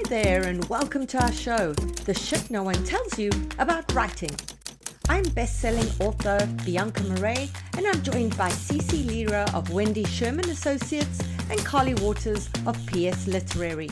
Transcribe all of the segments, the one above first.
there, and welcome to our show, The Shit No One Tells You About Writing. I'm bestselling author Bianca Morey, and I'm joined by Cece Lira of Wendy Sherman Associates and Carly Waters of PS Literary.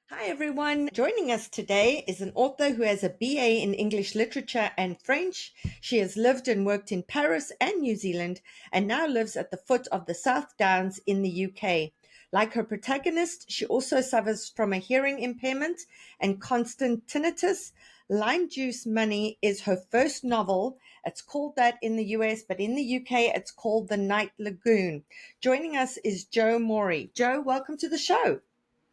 Hi everyone, joining us today is an author who has a BA in English Literature and French. She has lived and worked in Paris and New Zealand and now lives at the foot of the South Downs in the UK. Like her protagonist, she also suffers from a hearing impairment and constant tinnitus. Lime Juice Money is her first novel. It's called that in the US, but in the UK it's called The Night Lagoon. Joining us is Jo Morey. Jo, welcome to the show.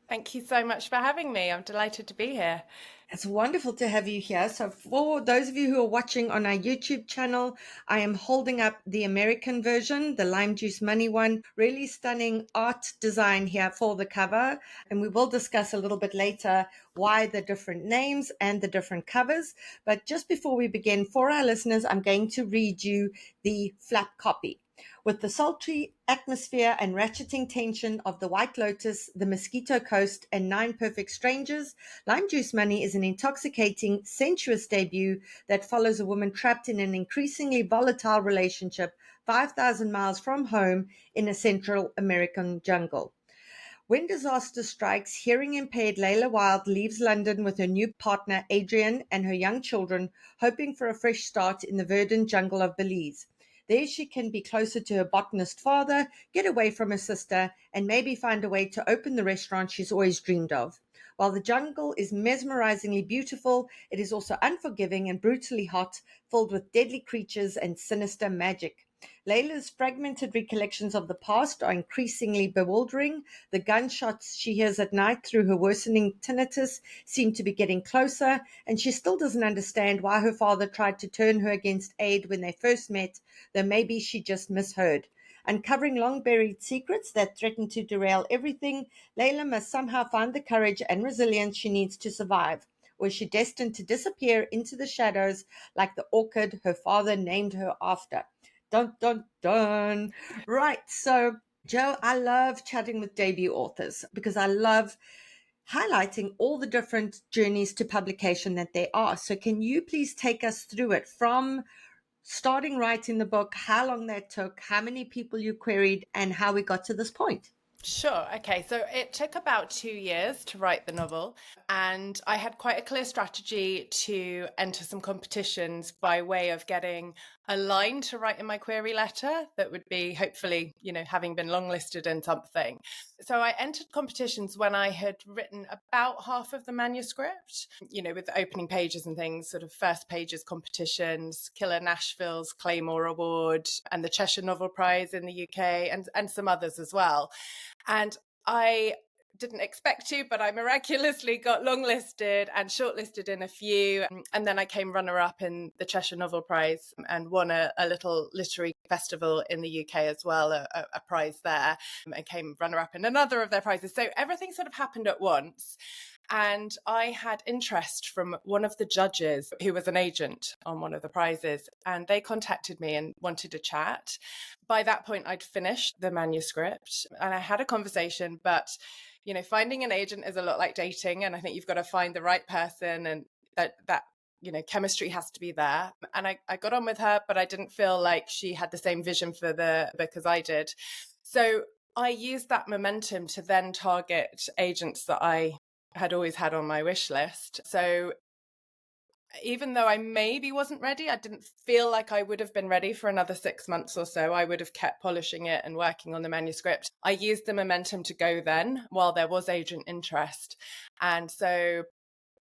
Thank you so much for having me. I'm delighted to be here. It's wonderful to have you here. So for those of you who are watching on our YouTube channel, I am holding up the American version, the Lime Juice Money one. Really stunning art design here for the cover. And we will discuss a little bit later why the different names and the different covers. But just before we begin, for our listeners, I'm going to read you the flap copy. With the sultry atmosphere and ratcheting tension of The White Lotus, The Mosquito Coast, and Nine Perfect Strangers, Lime Juice Money is an intoxicating, sensuous debut that follows a woman trapped in an increasingly volatile relationship 5,000 miles from home in a Central American jungle. When disaster strikes, hearing-impaired Layla Wild leaves London with her new partner Adrian and her young children, hoping for a fresh start in the verdant jungle of Belize. There she can be closer to her botanist father, get away from her sister, and maybe find a way to open the restaurant she's always dreamed of. While the jungle is mesmerizingly beautiful, it is also unforgiving and brutally hot, filled with deadly creatures and sinister magic. Layla's fragmented recollections of the past are increasingly bewildering. The gunshots she hears at night through her worsening tinnitus seem to be getting closer, and she still doesn't understand why her father tried to turn her against Aid when they first met, though maybe she just misheard. Uncovering long-buried secrets that threaten to derail everything, Layla must somehow find the courage and resilience she needs to survive. Or is she destined to disappear into the shadows like the orchid her father named her after? Dun, dun, dun. Right. So, Jo, I love chatting with debut authors because I love highlighting all the different journeys to publication that there are. So can you please take us through it from starting writing the book, how long that took, how many people you queried, and how we got to this point? Sure. Okay. So it took about 2 years to write the novel, and I had quite a clear strategy to enter some competitions by way of getting a line to write in my query letter that would be hopefully, having been longlisted in something. So I entered competitions when I had written about half of the manuscript, with the opening pages and things, sort of first pages competitions, Killer Nashville's Claymore Award, and the Cheshire Novel Prize in the UK, and some others as well. And I didn't expect to, but I miraculously got longlisted and shortlisted in a few. And then I came runner-up in the Cheshire Novel Prize and won a little literary festival in the UK as well, a prize there, and came runner-up in another of their prizes. So everything sort of happened at once. And I had interest from one of the judges who was an agent on one of the prizes, and they contacted me and wanted to chat. By that point, I'd finished the manuscript and I had a conversation, but finding an agent is a lot like dating, and I think you've got to find the right person, and that chemistry has to be there. And I got on with her, but I didn't feel like she had the same vision for the book as I did. So I used that momentum to then target agents that I had always had on my wish list. So even though I maybe wasn't ready, I didn't feel like I would have been ready for another 6 months or so. I would have kept polishing it and working on the manuscript. I used the momentum to go then while there was agent interest. And so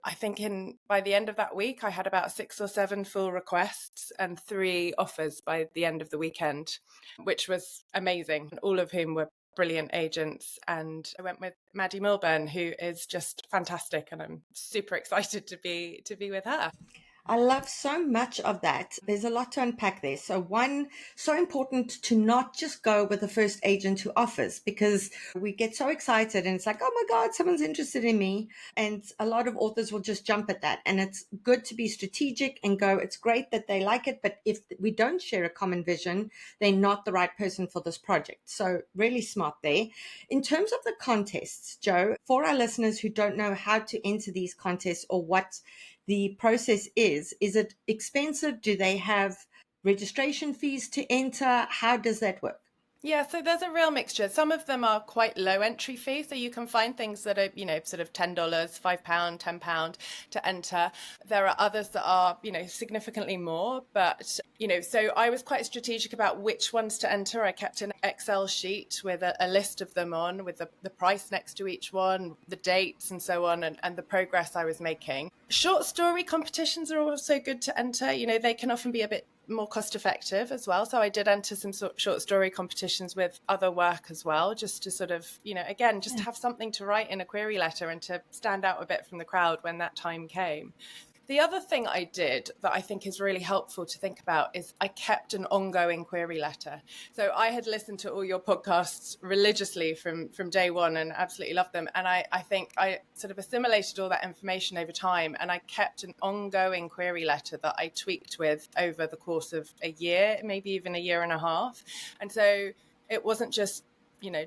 I think by the end of that week, I had about 6 or 7 full requests and 3 offers by the end of the weekend, which was amazing. All of whom were brilliant agents. And I went with Maddie Milburn, who is just fantastic, and I'm super excited to be with her. I love so much of that. There's a lot to unpack there. So one, so important to not just go with the first agent who offers, because we get so excited and it's like, oh my God, someone's interested in me. And a lot of authors will just jump at that. And it's good to be strategic and go, it's great that they like it, but if we don't share a common vision, they're not the right person for this project. So really smart there. In terms of the contests, Joe, for our listeners who don't know how to enter these contests or what the process is it expensive? Do they have registration fees to enter? How does that work? Yeah, so there's a real mixture. Some of them are quite low entry fee, so you can find things that are, sort of $10, £5, £10 to enter. There are others that are, significantly more, but so I was quite strategic about which ones to enter. I kept an Excel sheet with a list of them on, with the price next to each one, the dates and so on, and the progress I was making. Short story competitions are also good to enter. They can often be a bit more cost effective as well. So I did enter some short story competitions with other work as well, just to sort of, again, just have something to write in a query letter and to stand out a bit from the crowd when that time came. The other thing I did that I think is really helpful to think about is I kept an ongoing query letter. So I had listened to all your podcasts religiously from day one and absolutely loved them. And I think I sort of assimilated all that information over time, and I kept an ongoing query letter that I tweaked with over the course of a year, maybe even a year and a half. And so it wasn't just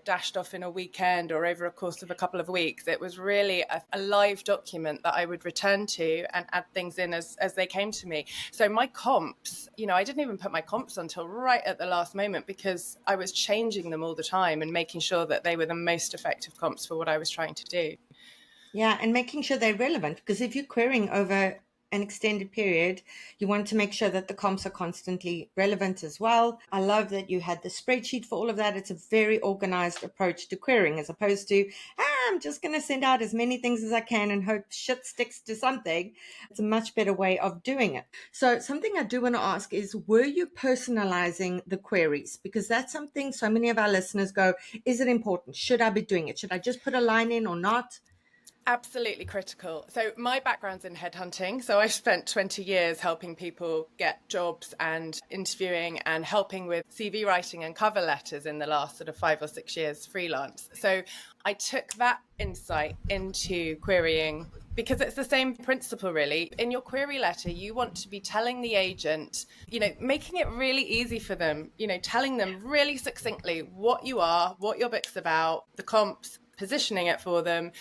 dashed off in a weekend or over a course of a couple of weeks. It was really a live document that I would return to and add things in as they came to me. So my comps, I didn't even put my comps until right at the last moment, because I was changing them all the time and making sure that they were the most effective comps for what I was trying to do. Yeah, and making sure they're relevant, because if you're querying over an extended period, you want to make sure that the comps are constantly relevant as well. I love that you had the spreadsheet for all of that. It's a very organized approach to querying, as opposed to, I'm just going to send out as many things as I can and hope shit sticks to something. It's a much better way of doing it. So something I do want to ask is, were you personalizing the queries? Because that's something so many of our listeners go, is it important? Should I be doing it? Should I just put a line in or not? Absolutely critical. So my background's in headhunting. So I've spent 20 years helping people get jobs and interviewing and helping with CV writing and cover letters in the last sort of 5 or 6 years freelance. So I took that insight into querying, because it's the same principle really. In your query letter, you want to be telling the agent, making it really easy for them, telling them really succinctly what you are, what your book's about, the comps, positioning it for them,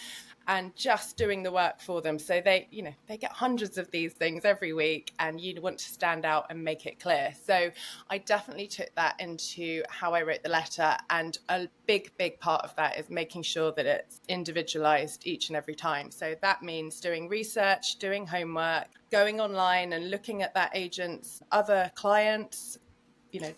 and just doing the work for them. So they get hundreds of these things every week, and you want to stand out and make it clear. So I definitely took that into how I wrote the letter, and a big part of that is making sure that it's individualized each and every time. So that means doing research, doing homework, going online and looking at that agent's other clients,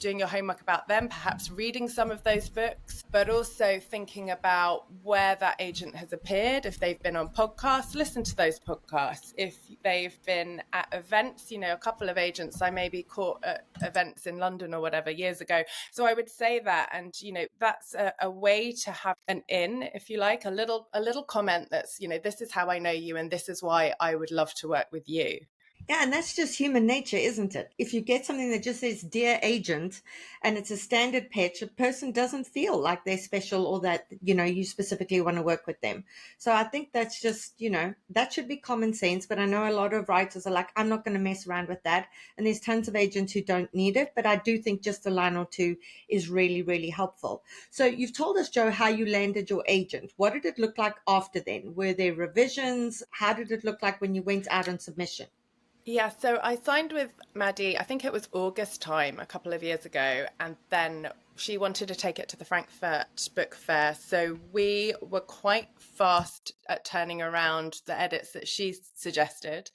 doing your homework about them, perhaps reading some of those books, but also thinking about where that agent has appeared. If they've been on podcasts, listen to those podcasts. If they've been at events, a couple of agents I maybe caught at events in London or whatever years ago. So I would say that, and that's a way to have an in, if you like, a little comment that's, this is how I know you and this is why I would love to work with you. Yeah, and that's just human nature, isn't it? If you get something that just says "Dear Agent" and it's a standard pitch, a person doesn't feel like they're special or that, you specifically want to work with them. So I think that's just, that should be common sense. But I know a lot of writers are like, I'm not going to mess around with that. And there's tons of agents who don't need it. But I do think just a line or two is really, really helpful. So you've told us, Joe, how you landed your agent. What did it look like after then? Were there revisions? How did it look like when you went out on submission? Yeah, so I signed with Maddie, I think it was August time a couple of years ago, and then she wanted to take it to the Frankfurt Book Fair. So we were quite fast at turning around the edits that she suggested.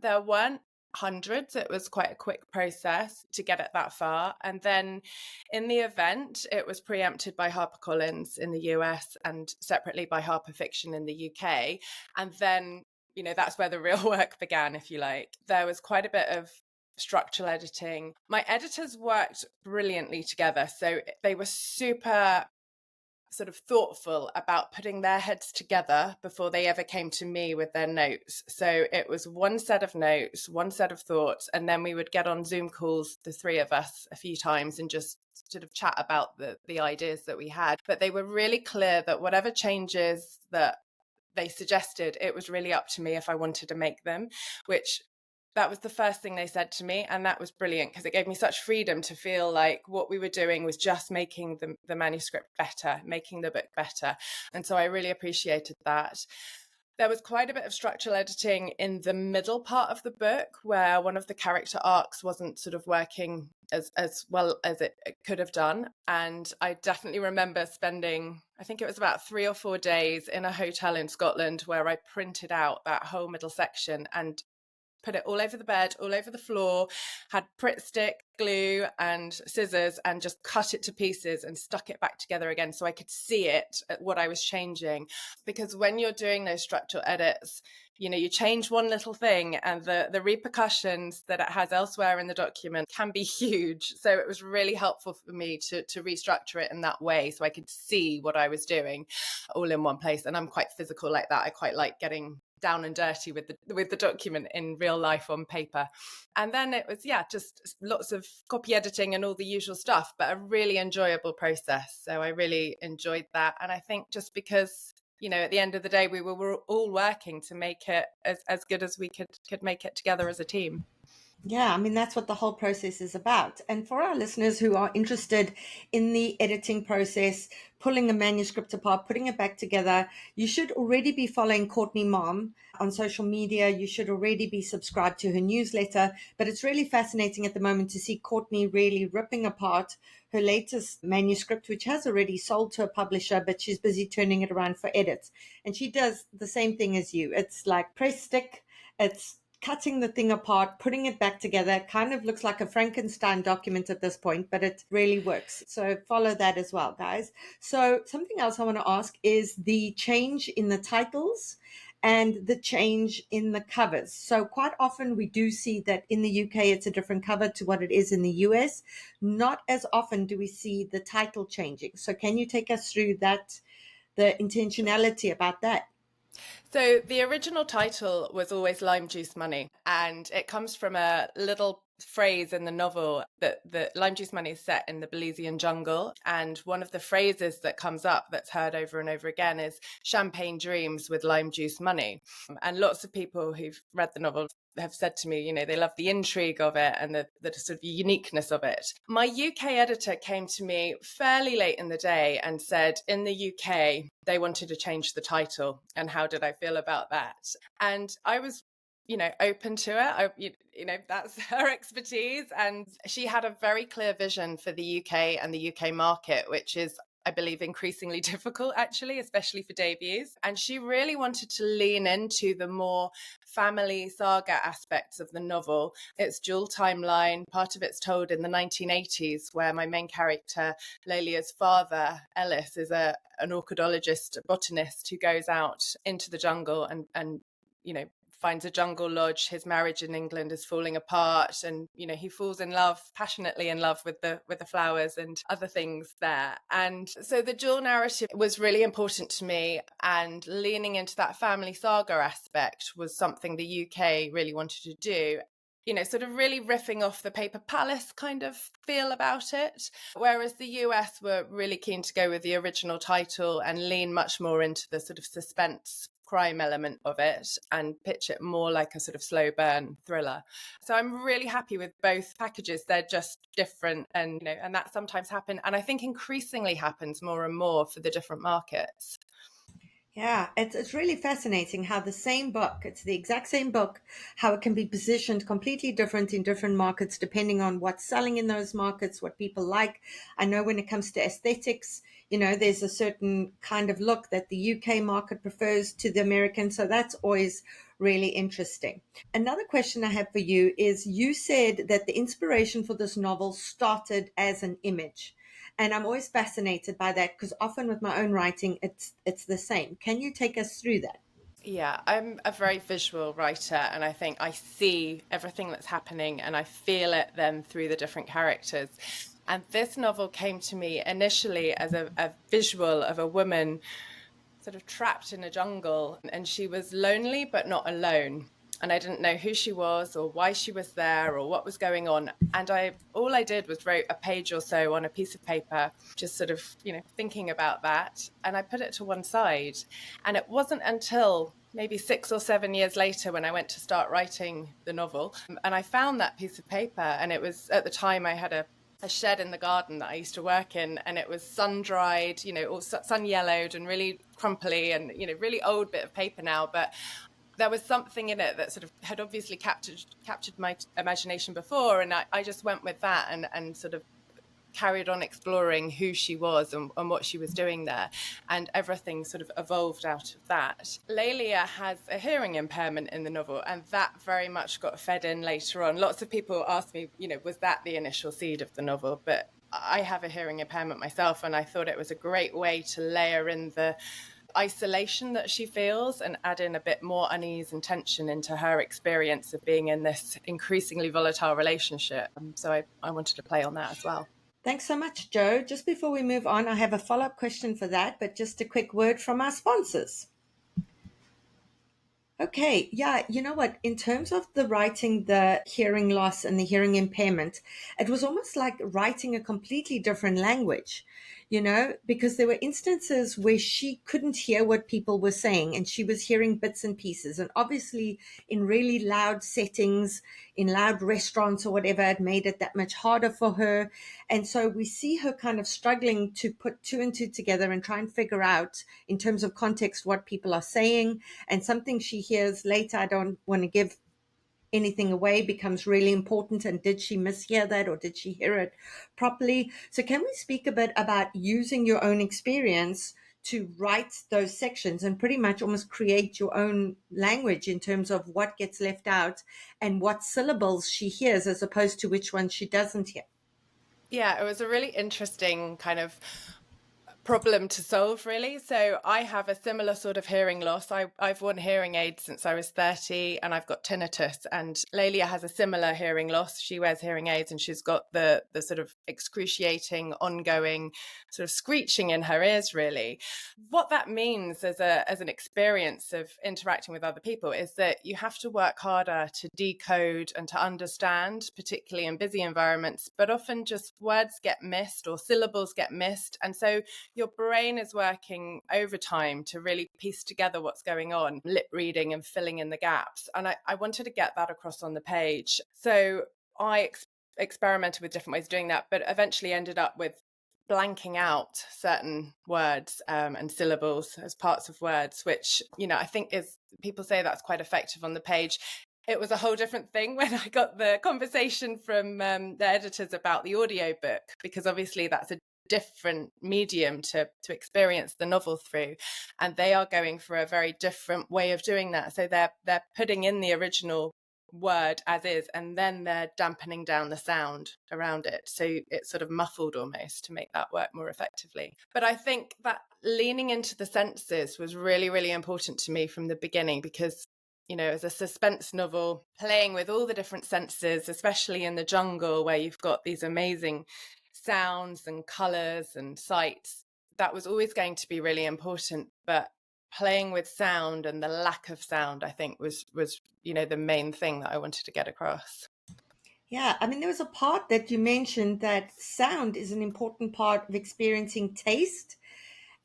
There weren't hundreds, it was quite a quick process to get it that far. And then in the event, it was preempted by HarperCollins in the US and separately by Harper Fiction in the UK. And then that's where the real work began, if you like. There was quite a bit of structural editing. My editors worked brilliantly together. So they were super sort of thoughtful about putting their heads together before they ever came to me with their notes. So it was one set of notes, one set of thoughts, and then we would get on Zoom calls, the three of us, a few times and just sort of chat about the ideas that we had. But they were really clear that whatever changes that they suggested, it was really up to me if I wanted to make them, which that was the first thing they said to me. And that was brilliant because it gave me such freedom to feel like what we were doing was just making the manuscript better, making the book better. And so I really appreciated that. There was quite a bit of structural editing in the middle part of the book where one of the character arcs wasn't sort of working as well as it could have done. And I definitely remember spending, I think it was about 3 or 4 days in a hotel in Scotland where I printed out that whole middle section and put it all over the bed, all over the floor, had Pritt stick, glue and scissors, and just cut it to pieces and stuck it back together again so I could see it, what I was changing. Because when you're doing those structural edits, you know, you change one little thing and the repercussions that it has elsewhere in the document can be huge. So it was really helpful for me to restructure it in that way so I could see what I was doing all in one place. And I'm quite physical like that. I quite like getting down and dirty with the document in real life on paper. And then it was just lots of copy editing and all the usual stuff, but a really enjoyable process. So I really enjoyed that. And I think just because, you know, at the end of the day we were all working to make it as good as we could make it together as a team. Yeah, I mean, that's what the whole process is about. And for our listeners who are interested in the editing process, pulling a manuscript apart, putting it back together, you should already be following Courtney Mom on social media. You should already be subscribed to her newsletter. But it's really fascinating at the moment to see Courtney really ripping apart her latest manuscript, which has already sold to a publisher, but she's busy turning it around for edits. And she does the same thing as you. It's like press stick, it's cutting the thing apart, putting it back together. It kind of looks like a Frankenstein document at this point, but it really works. So follow that as well, guys. So something else I want to ask is the change in the titles and the change in the covers. So quite often we do see that in the UK, it's a different cover to what it is in the US. Not as often do we see the title changing. So can you take us through that, the intentionality about that? So the original title was always Lime Juice Money, and it comes from a little phrase in the novel that the Lime Juice Money is set in the Belizean jungle, and one of the phrases that comes up that's heard over and over again is champagne dreams with lime juice money. And lots of people who've read the novel have said to me, you know, they love the intrigue of it and the sort of uniqueness of it. My UK editor came to me fairly late in the day and said, in the UK, they wanted to change the title. And how did I feel about that? And I was, you know, open to it. You know, that's her expertise. And she had a very clear vision for the UK and the UK market, which is, I believe, increasingly difficult, actually, especially for debuts. And she really wanted to lean into the more family saga aspects of the novel. It's dual timeline. Part of it's told in the 1980s, where my main character, Lelia's father, Ellis, is an orchidologist, botanist who goes out into the jungle and you know, finds a jungle lodge. His marriage in England is falling apart, and you know, he falls in love, passionately in love with the flowers and other things there. And so the dual narrative was really important to me, and leaning into that family saga aspect was something the UK really wanted to do. You know, sort of really riffing off the Paper Palace kind of feel about it. Whereas the US were really keen to go with the original title and lean much more into the sort of suspense crime element of it and pitch it more like a sort of slow burn thriller. So I'm really happy with both packages. They're just different, and you know, and that sometimes happens, and I think increasingly happens more and more for the different markets. Yeah, it's really fascinating how the same book, it's the exact same book, how it can be positioned completely different in different markets depending on what's selling in those markets, what people like. I know when it comes to aesthetics, you know, there's a certain kind of look that the UK market prefers to the American. So that's always really interesting. Another question I have for you is, you said that the inspiration for this novel started as an image. And I'm always fascinated by that because often with my own writing, it's the same. Can you take us through that? Yeah, I'm a very visual writer, and I think I see everything that's happening and I feel it then through the different characters. And this novel came to me initially as a visual of a woman sort of trapped in a jungle, and she was lonely but not alone. And I didn't know who she was or why she was there or what was going on. And all I did was wrote a page or so on a piece of paper, just sort of, thinking about that. And I put it to one side. And it wasn't until maybe 6 or 7 years later when I went to start writing the novel, and I found that piece of paper. And it was, at the time, I had a shed in the garden that I used to work in, and it was sun dried, or sun yellowed and really crumply, and really old bit of paper now, but there was something in it that sort of had obviously captured my imagination before, and I just went with that and sort of carried on exploring who she was and what she was doing there, and everything sort of evolved out of that. Lelia has a hearing impairment in the novel, and that very much got fed in later on. Lots of people ask me, was that the initial seed of the novel? But I have a hearing impairment myself, and I thought it was a great way to layer in the isolation that she feels and add in a bit more unease and tension into her experience of being in this increasingly volatile relationship. So I wanted to play on that as well. Thanks so much, Jo. Just before we move on, I have a follow-up question for that, but just a quick word from our sponsors. Okay, yeah, you know what? In terms of the writing, the hearing loss and the hearing impairment, it was almost like writing a completely different language, because there were instances where she couldn't hear what people were saying and she was hearing bits and pieces. And obviously, in really loud settings, in loud restaurants or whatever, it made it that much harder for her. And so we see her kind of struggling to put two and two together and try and figure out, in terms of context, what people are saying. And something she hears later, I don't want to give anything away, becomes really important. And did she mishear that, or did she hear it properly? So can we speak a bit about using your own experience to write those sections and pretty much almost create your own language in terms of what gets left out and what syllables she hears as opposed to which ones she doesn't hear? Yeah, it was a really interesting kind of problem to solve, really. So I have a similar sort of hearing loss. I've worn hearing aids since I was 30, and I've got tinnitus. And Lelia has a similar hearing loss. She wears hearing aids, and she's got the sort of excruciating, ongoing sort of screeching in her ears, really. What that means as an experience of interacting with other people is that you have to work harder to decode and to understand, particularly in busy environments, but often just words get missed or syllables get missed. And so your brain is working overtime to really piece together what's going on, lip reading and filling in the gaps. And I wanted to get that across on the page. So I experimented with different ways of doing that, but eventually ended up with blanking out certain words and syllables as parts of words, which, I think people say that's quite effective on the page. It was a whole different thing when I got the conversation from the editors about the audiobook, because obviously that's a different medium to experience the novel through, and they are going for a very different way of doing that. So they're putting in the original word as is, and then they're dampening down the sound around it, so it's sort of muffled almost to make that work more effectively. But I think that leaning into the senses was really, really important to me from the beginning, because as a suspense novel, playing with all the different senses, especially in the jungle where you've got these amazing sounds and colors and sights, that was always going to be really important. But playing with sound and the lack of sound, I think was the main thing that I wanted to get across. Yeah, I mean, there was a part that you mentioned that sound is an important part of experiencing taste.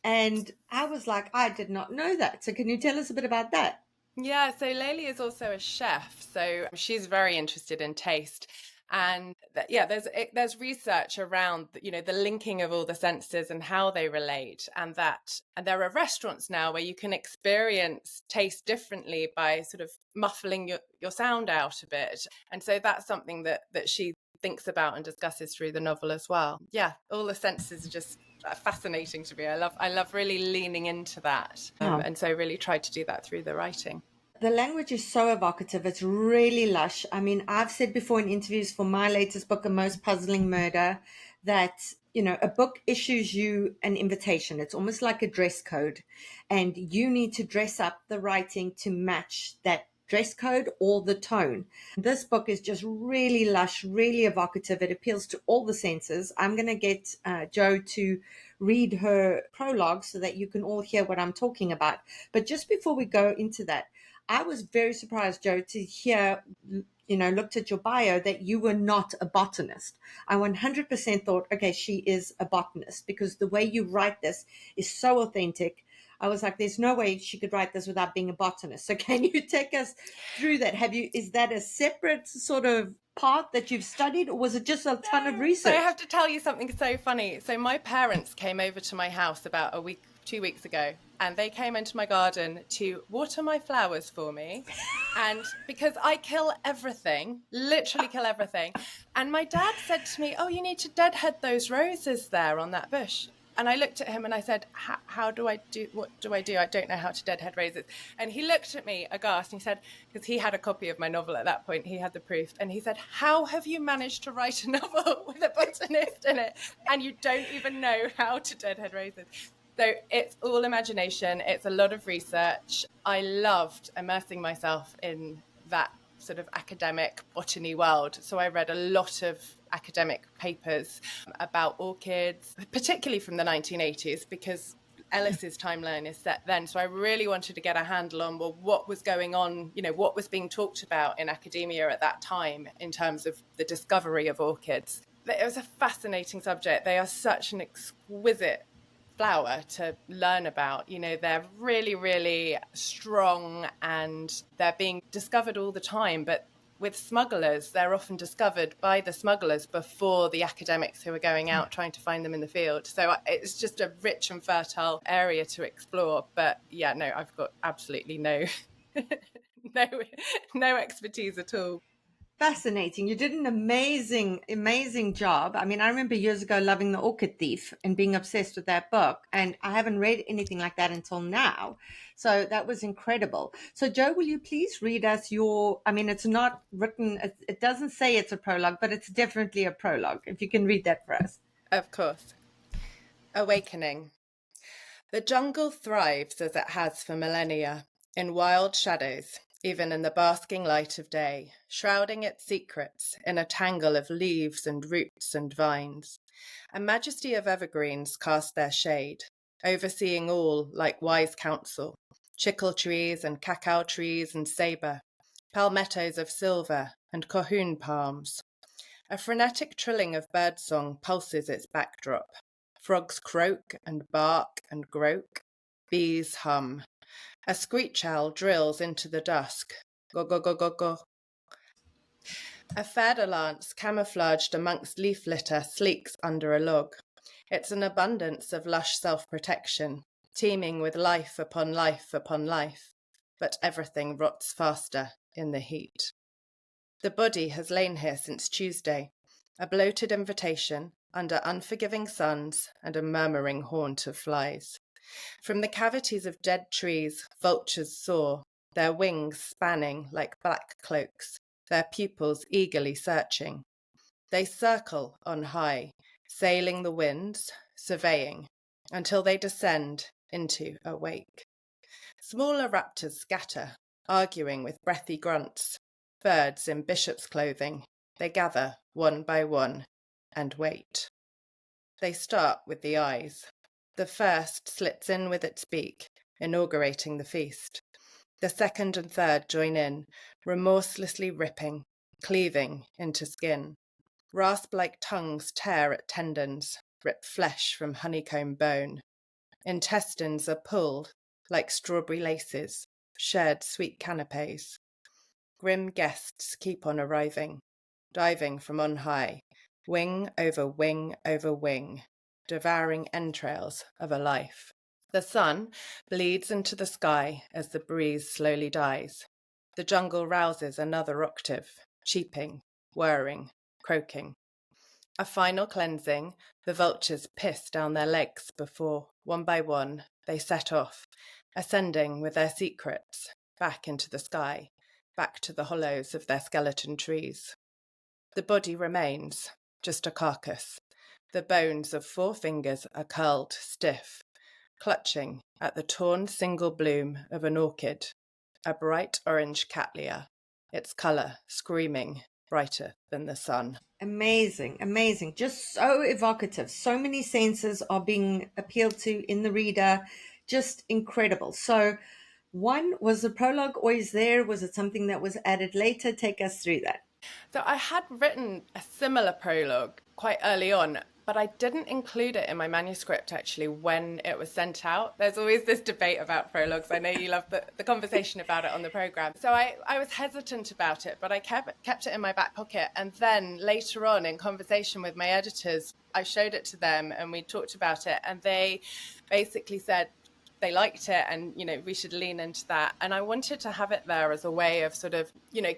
And I was like, I did not know that. So can you tell us a bit about that? Yeah, so Layli is also a chef, so she's very interested in taste. And there's research around the linking of all the senses and how they relate, and there are restaurants now where you can experience taste differently by sort of muffling your sound out a bit. And so that's something that she thinks about and discusses through the novel as well. Yeah, all the senses are just fascinating to me. I love really leaning into that, Yeah. and so really tried to do that through the writing. The language is so evocative. It's really lush. I mean, I've said before in interviews for my latest book, A Most Puzzling Murder, that, a book issues you an invitation. It's almost like a dress code, and you need to dress up the writing to match that dress code or the tone. This book is just really lush, really evocative. It appeals to all the senses. I'm going to get Jo to read her prologue so that you can all hear what I'm talking about. But just before we go into that, I was very surprised, Jo, to hear, looked at your bio that you were not a botanist. I 100% thought, okay, she is a botanist, because the way you write this is so authentic. I was like, there's no way she could write this without being a botanist. So can you take us through that? Is that a separate sort of part that you've studied, or was it just a ton of So I research? have to tell you something so funny. So my parents came over to my house about 2 weeks ago, and they came into my garden to water my flowers for me. And because I kill everything, literally kill everything. And my dad said to me, "Oh, you need to deadhead those roses there on that bush." And I looked at him and I said, "How do I do? What do I do? I don't know how to deadhead roses." And he looked at me aghast and he said, because he had a copy of my novel at that point, he had the proof. And he said, "How have you managed to write a novel with a botanist in it and you don't even know how to deadhead roses?" So it's all imagination. It's a lot of research. I loved immersing myself in that sort of academic botany world. So I read a lot of academic papers about orchids, particularly from the 1980s, because Ellis's timeline is set then. So I really wanted to get a handle on, well, what was going on, what was being talked about in academia at that time in terms of the discovery of orchids. It was a fascinating subject. They are such an exquisite flower to learn about. They're really, really strong and they're being discovered all the time. But with smugglers, they're often discovered by the smugglers before the academics who are going out trying to find them in the field. So it's just a rich and fertile area to explore. But yeah, no, I've got absolutely no no no expertise at all. Fascinating. You did an amazing, amazing job. I mean, I remember years ago loving The Orchid Thief and being obsessed with that book. And I haven't read anything like that until now. So that was incredible. So, Jo, will you please read us it's not written, it doesn't say it's a prologue, but it's definitely a prologue. If you can read that for us. Of course. Awakening. The jungle thrives as it has for millennia, in wild shadows, even in the basking light of day, shrouding its secrets in a tangle of leaves and roots and vines. A majesty of evergreens cast their shade, overseeing all like wise counsel, chicle trees and cacao trees and sabre, palmettos of silver and cohoon palms. A frenetic trilling of birdsong pulses its backdrop. Frogs croak and bark and croak. Bees hum. A screech owl drills into the dusk. Go, go, go, go, go. A fer-de-lance camouflaged amongst leaf litter sleeks under a log. It's an abundance of lush self-protection, teeming with life upon life upon life. But everything rots faster in the heat. The body has lain here since Tuesday, a bloated invitation under unforgiving suns and a murmuring haunt of flies. From the cavities of dead trees, vultures soar, their wings spanning like black cloaks, their pupils eagerly searching. They circle on high, sailing the winds, surveying, until they descend into a wake. Smaller raptors scatter, arguing with breathy grunts. Birds in bishop's clothing, they gather one by one and wait. They start with the eyes. The first slits in with its beak, inaugurating the feast. The second and third join in, remorselessly ripping, cleaving into skin. Rasp-like tongues tear at tendons, rip flesh from honeycomb bone. Intestines are pulled, like strawberry laces, shared sweet canapes. Grim guests keep on arriving, diving from on high, wing over wing over wing, devouring entrails of a life. The sun bleeds into the sky as the breeze slowly dies. The jungle rouses another octave, cheeping, whirring, croaking. A final cleansing, the vultures piss down their legs before, one by one, they set off, ascending with their secrets, back into the sky, back to the hollows of their skeleton trees. The body remains, just a carcass. The bones of 4 fingers are curled stiff, clutching at the torn single bloom of an orchid, a bright orange cattleya, its colour screaming brighter than the sun. Amazing, amazing. Just so evocative. So many senses are being appealed to in the reader. Just incredible. So, one, was the prologue always there? Was it something that was added later? Take us through that. So I had written a similar prologue quite early on, but I didn't include it in my manuscript actually when it was sent out. There's always this debate about prologues. I know you love the conversation about it on the program. So I was hesitant about it, but I kept it in my back pocket. And then later on in conversation with my editors, I showed it to them and we talked about it. And they basically said, they liked it and we should lean into that, and I wanted to have it there as a way of sort of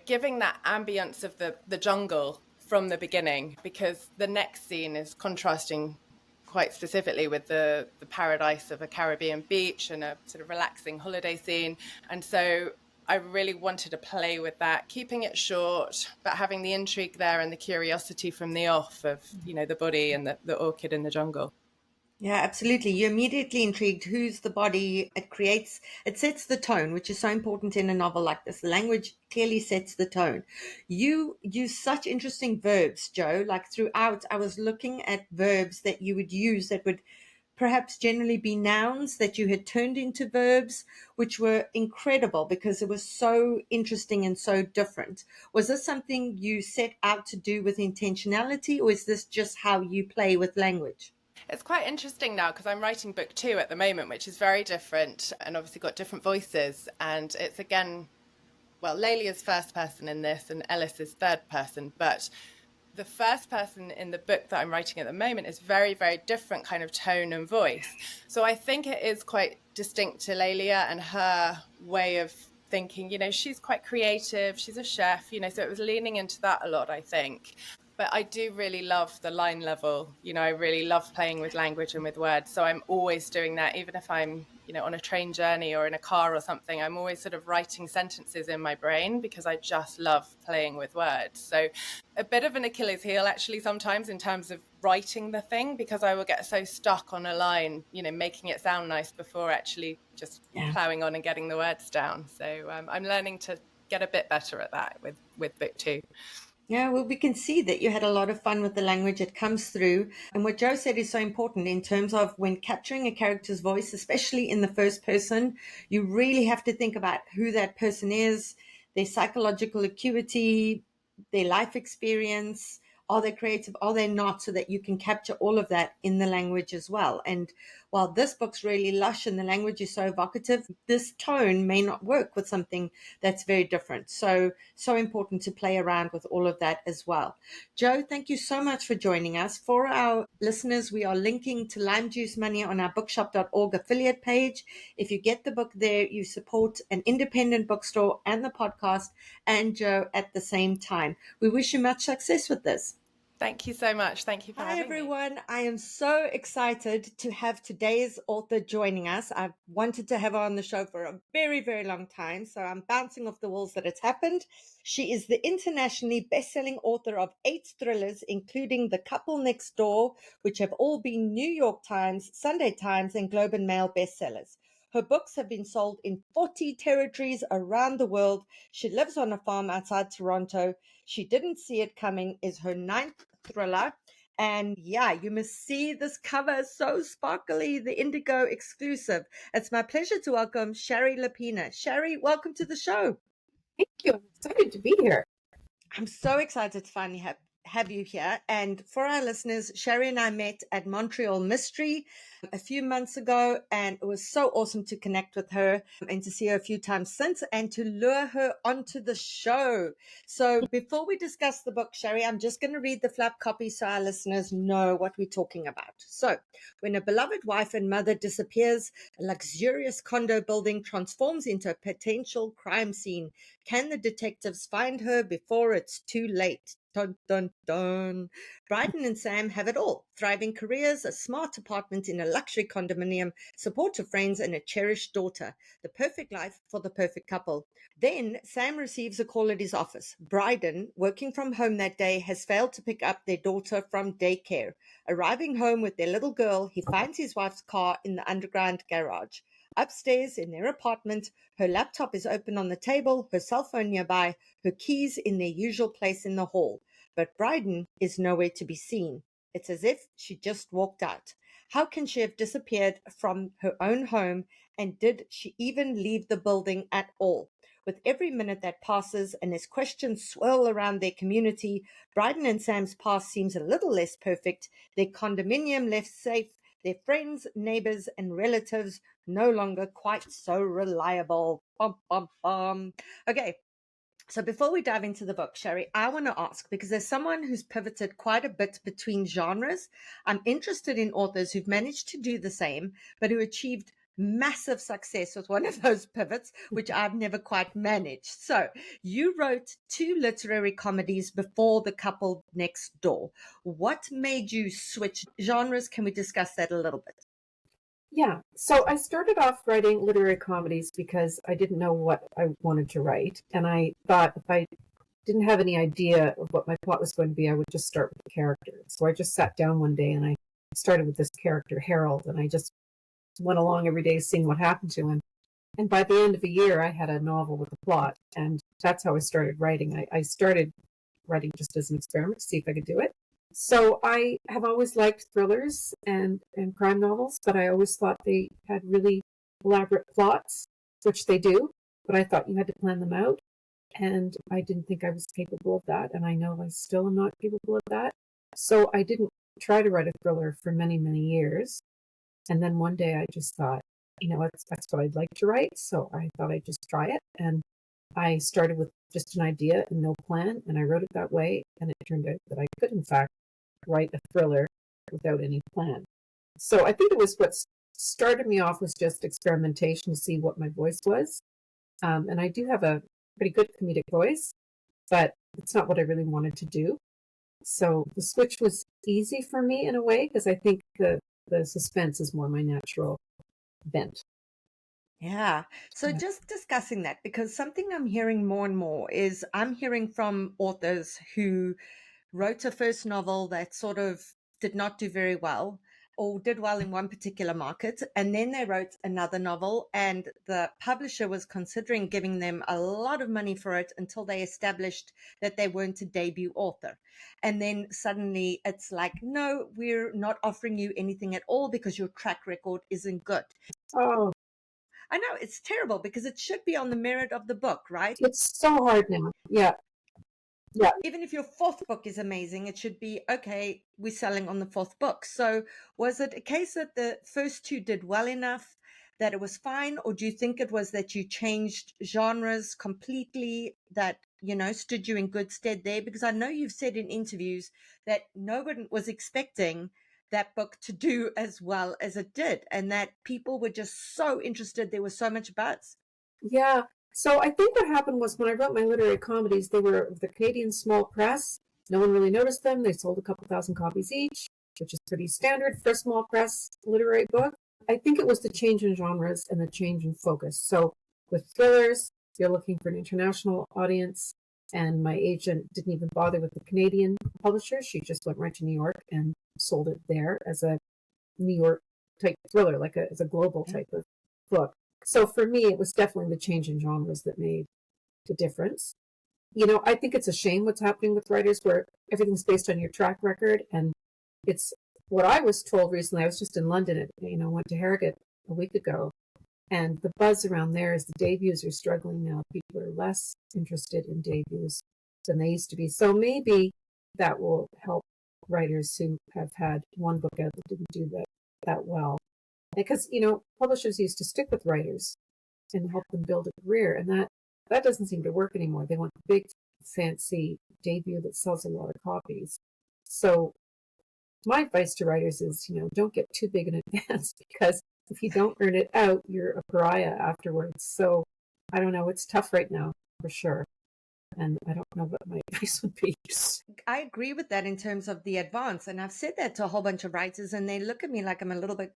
giving that ambience of the jungle from the beginning, because the next scene is contrasting quite specifically with the paradise of a Caribbean beach and a sort of relaxing holiday scene. And so I really wanted to play with that, keeping it short but having the intrigue there and the curiosity from the off of the body and the orchid in the jungle. Yeah, absolutely. You're immediately intrigued. Who's the body? It sets the tone, which is so important in a novel like this. The language clearly sets the tone. You use such interesting verbs, Jo. Like throughout, I was looking at verbs that you would use that would perhaps generally be nouns that you had turned into verbs, which were incredible because it was so interesting and so different. Was this something you set out to do with intentionality, or is this just how you play with language? It's quite interesting now because I'm writing book 2 at the moment, which is very different and obviously got different voices. And it's again, well, Lelia's first person in this and Ellis is third person, but the first person in the book that I'm writing at the moment is very, very different kind of tone and voice. So I think it is quite distinct to Lelia and her way of thinking. She's quite creative, she's a chef, so it was leaning into that a lot, I think. But I do really love the line level. I really love playing with language and with words. So I'm always doing that, even if I'm, on a train journey or in a car or something. I'm always sort of writing sentences in my brain because I just love playing with words. So a bit of an Achilles heel, actually, sometimes in terms of writing the thing, because I will get so stuck on a line, making it sound nice before actually just Yeah. plowing on and getting the words down. So I'm learning to get a bit better at that with book 2. Yeah, well, we can see that you had a lot of fun with the language. It comes through. And what Jo said is so important in terms of when capturing a character's voice, especially in the first person, you really have to think about who that person is, their psychological acuity, their life experience. Are they creative? Are they not? So that you can capture all of that in the language as well. And while this book's really lush and the language is so evocative, this tone may not work with something that's very different. So important to play around with all of that as well. Jo, thank you so much for joining us. For our listeners, we are linking to Lime Juice Money on our bookshop.org affiliate page. If you get the book there, you support an independent bookstore and the podcast and Jo at the same time. We wish you much success with this. Thank you so much. Thank you for Hi, having me. everyone. I am so excited to have today's author joining us. I've wanted to have her on the show for a very, very long time, so I'm bouncing off the walls that it's happened. She is the internationally best-selling author of 8 thrillers, including The Couple Next Door, which have all been New York Times, Sunday Times, and Globe and Mail bestsellers. Her books have been sold in 40 territories around the world. She lives on a farm outside Toronto. She Didn't See It Coming is her 9th thriller. And yeah, you must see this cover, so sparkly, the Indigo exclusive. It's my pleasure to welcome Shari Lapena. Shari, welcome to the show. Thank you. I'm excited to be here. I'm so excited to finally have you here. And for our listeners, Shari and I met at Montreal Mystery a few months ago, and it was so awesome to connect with her and to see her a few times since and to lure her onto the show. So before we discuss the book, Shari, I'm just going to read the flap copy so our listeners know what we're talking about. So when a beloved wife and mother disappears, a luxurious condo building transforms into a potential crime scene. Can the detectives find her before it's too late? Dun, dun, dun. Bryden and Sam have it all. Thriving careers, a smart apartment in a luxury condominium, supportive friends, and a cherished daughter. The perfect life for the perfect couple. Then Sam receives a call at his office. Bryden, working from home that day, has failed to pick up their daughter from daycare. Arriving home with their little girl, he finds his wife's car in the underground garage. Upstairs in their apartment, her laptop is open on the table, her cell phone nearby, her keys in their usual place in the hall. But Bryden is nowhere to be seen. It's as if she just walked out. How can she have disappeared from her own home, and did she even leave the building at all? With every minute that passes and as questions swirl around their community, Bryden and Sam's past seems a little less perfect, their condominium left safe, their friends, neighbors, and relatives no longer quite so reliable. Bum, bum, bum. Okay, so before we dive into the book, Shari, I want to ask, because there's someone who's pivoted quite a bit between genres. I'm interested in authors who've managed to do the same, but who achieved massive success with one of those pivots, which I've never quite managed. So you wrote two literary comedies before The Couple Next Door. What made you switch genres? Can we discuss that a little bit? Yeah. So I started off writing literary comedies because I didn't know what I wanted to write. And I thought if I didn't have any idea of what my plot was going to be, I would just start with the character. So I just sat down one day and I started with this character, Harold, and I just went along every day seeing what happened to him. And by the end of a year, I had a novel with a plot. And that's how I started writing. I started writing just as an experiment to see if I could do it. So I have always liked thrillers and crime novels, but I always thought they had really elaborate plots, which they do, but I thought you had to plan them out. And I didn't think I was capable of that. And I know I still am not capable of that. So I didn't try to write a thriller for many, many years. And then one day I just thought, that's what I'd like to write. So I thought I'd just try it. And I started with just an idea and no plan, and I wrote it that way. And it turned out that I could, in fact, write a thriller without any plan. So I think it was what started me off was just experimentation to see what my voice was. And I do have a pretty good comedic voice, but it's not what I really wanted to do. So the switch was easy for me in a way because I think the suspense is more my natural bent. Yeah. So Yeah. just discussing that, because something I'm hearing more and more is I'm hearing from authors who wrote a first novel that sort of did not do very well or did well in one particular market. And then they wrote another novel, and the publisher was considering giving them a lot of money for it until they established that they weren't a debut author. And then suddenly it's like, no, we're not offering you anything at all because your track record isn't good. Oh, I know it's terrible because it should be on the merit of the book, right? it's so hard now. Yeah. Yeah. Even if your fourth book is amazing, it should be, okay, we're selling on the fourth book. So was it a case that the first two did well enough that it was fine? Or do you think it was that you changed genres completely that, stood you in good stead there? Because I know you've said in interviews that no one was expecting that book to do as well as it did, and that people were just so interested. There was so much buzz. Yeah. So I think what happened was when I wrote my literary comedies, they were the Canadian small press. No one really noticed them. They sold a couple thousand copies each, which is pretty standard for a small press literary book. I think it was the change in genres and the change in focus. So with thrillers, you're looking for an international audience. And my agent didn't even bother with the Canadian publisher. She just went right to New York and sold it there as a New York type thriller, as a global type of book. So for me, it was definitely the change in genres that made the difference. I think it's a shame what's happening with writers where everything's based on your track record. And it's what I was told recently. I was just in London, went to Harrogate a week ago. And the buzz around there is the debuts are struggling now. People are less interested in debuts than they used to be. So maybe that will help writers who have had one book out that didn't do that well. Because, publishers used to stick with writers and help them build a career. And that doesn't seem to work anymore. They want the big, fancy debut that sells a lot of copies. So my advice to writers is, don't get too big in advance because if you don't earn it out, you're a pariah afterwards. So I don't know. It's tough right now for sure. And I don't know what my advice would be. I agree with that in terms of the advance. And I've said that to a whole bunch of writers, and they look at me like I'm a little bit,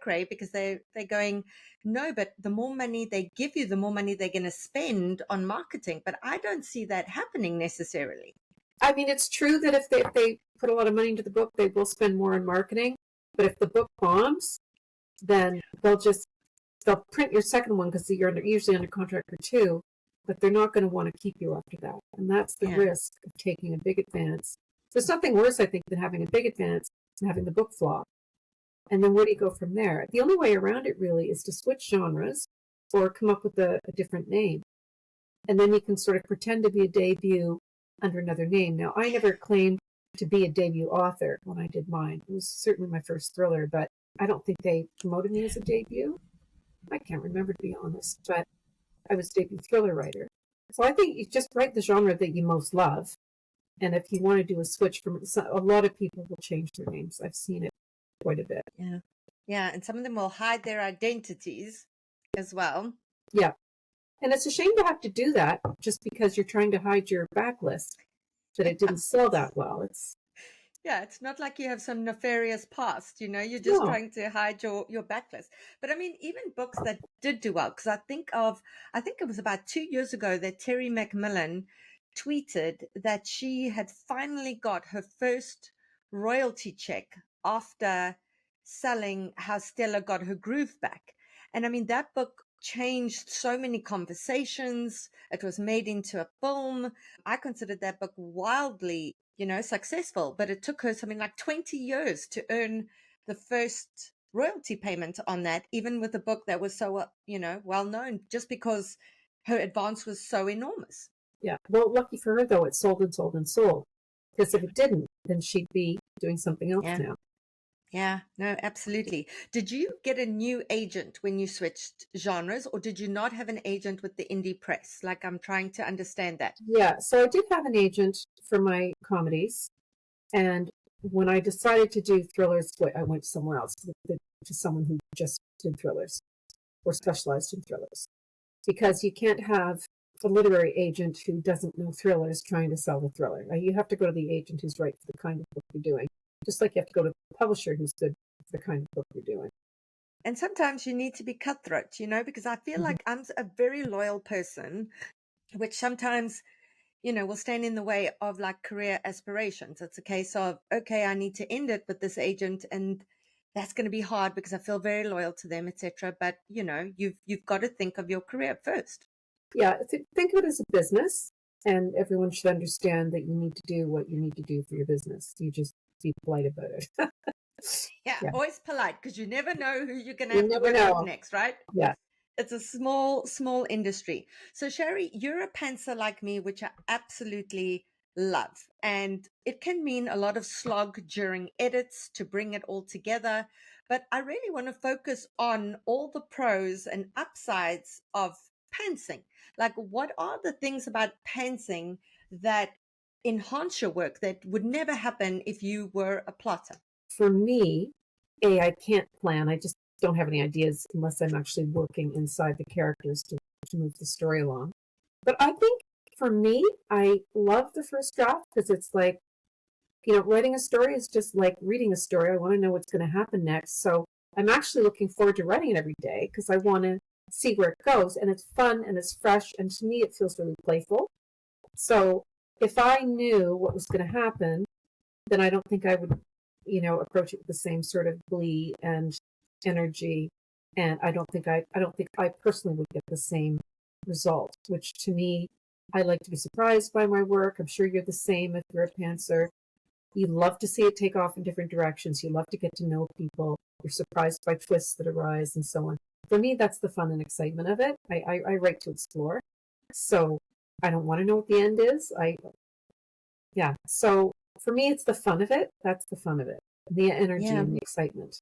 cray because they're going, no, but the more money they give you, the more money they're going to spend on marketing. But I don't see that happening necessarily. I mean, it's true that if they put a lot of money into the book, they will spend more on marketing. But if the book bombs, then they'll just they'll print your second one because you're usually under contract for 2, but they're not going to want to keep you after that. And that's the risk of taking a big advance. There's nothing worse, I think, than having a big advance and having the book flop. And then where do you go from there? The only way around it really is to switch genres or come up with a different name. And then you can sort of pretend to be a debut under another name. Now, I never claimed to be a debut author when I did mine. It was certainly my first thriller, but I don't think they promoted me as a debut. I can't remember, to be honest, but I was a debut thriller writer. So I think you just write the genre that you most love. And if you want to do a switch from it, a lot of people will change their names. I've seen it quite a bit. Yeah. Yeah. And some of them will hide their identities as well. Yeah. And it's a shame to have to do that just because you're trying to hide your backlist, that it didn't sell that well. It's not like you have some nefarious past, you're just trying to hide your backlist. But I mean, even books that did do well, because I think it was about 2 years ago that Terry McMillan tweeted that she had finally got her first royalty check after selling How Stella Got Her Groove Back. And I mean, that book changed so many conversations. It was made into a film. I considered that book wildly, successful, but it took her something like 20 years to earn the first royalty payment on that, even with a book that was so, well known, just because her advance was so enormous. Yeah. Well, lucky for her, though, it sold and sold and sold. Because if it didn't, then she'd be doing something else now. Yeah, no, absolutely. Did you get a new agent when you switched genres, or did you not have an agent with the indie press? Like, I'm trying to understand that. Yeah, so I did have an agent for my comedies. And when I decided to do thrillers, I went somewhere else, to someone who just did thrillers or specialized in thrillers. Because you can't have a literary agent who doesn't know thrillers trying to sell the thriller. You have to go to the agent who's right for the kind of book you're doing. Just like you have to go to the publisher who's good for the kind of book you're doing. And sometimes you need to be cutthroat, because I feel like I'm a very loyal person, which sometimes, will stand in the way of like career aspirations. It's a case of, okay, I need to end it with this agent, and that's going to be hard because I feel very loyal to them, etc. But, you've got to think of your career first. Yeah, think of it as a business, and everyone should understand that you need to do what you need to do for your business. You just be polite about it. Yeah, always polite, because you never know who you're going to You have to never work know. with next, right? Yeah. It's a small industry. So Shari, you're a pantser like me, which I absolutely love. And it can mean a lot of slog during edits to bring it all together. But I really want to focus on all the pros and upsides of pantsing. Like, what are the things about pantsing that enhance your work that would never happen if you were a plotter? For me, I can't plan. I just don't have any ideas unless I'm actually working inside the characters to move the story along. But I think for me, I love the first draft because it's like, writing a story is just like reading a story. I want to know what's going to happen next. So I'm actually looking forward to writing it every day because I want to see where it goes. And it's fun and it's fresh. And to me, it feels really playful. So if I knew what was going to happen, then I don't think I would, approach it with the same sort of glee and energy. And I don't think I personally would get the same result, which to me, I like to be surprised by my work. I'm sure you're the same if you're a pantser. You love to see it take off in different directions. You love to get to know people. You're surprised by twists that arise and so on. For me, that's the fun and excitement of it. I write to explore. So I don't want to know what the end is. So for me, it's the fun of it. That's the fun of it. The energy and the excitement.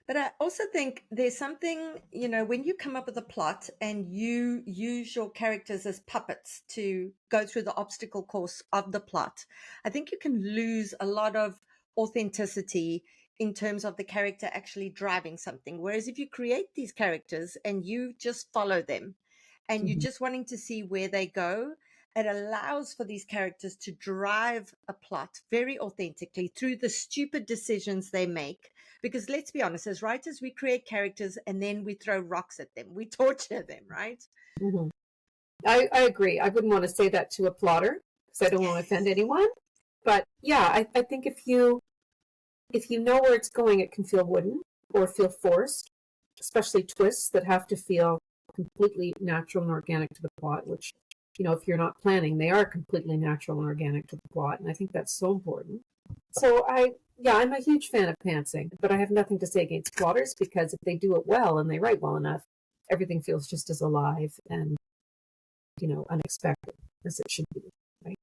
But I also think there's something, when you come up with a plot and you use your characters as puppets to go through the obstacle course of the plot, I think you can lose a lot of authenticity in terms of the character actually driving something. Whereas if you create these characters and you just follow them and you're just wanting to see where they go, it allows for these characters to drive a plot very authentically through the stupid decisions they make. Because let's be honest, as writers, we create characters and then we throw rocks at them. We torture them, right? Mm-hmm. I agree. I wouldn't want to say that to a plotter because I don't want to offend anyone. But yeah, I think if you know where it's going, it can feel wooden or feel forced. especially twists that have to feel completely natural and organic to the plot, which, if you're not planning, they are completely natural and organic to the plot. And I think that's so important. So I'm a huge fan of pantsing, but I have nothing to say against plotters, because if they do it well and they write well enough, everything feels just as alive and, unexpected as it should be. Right?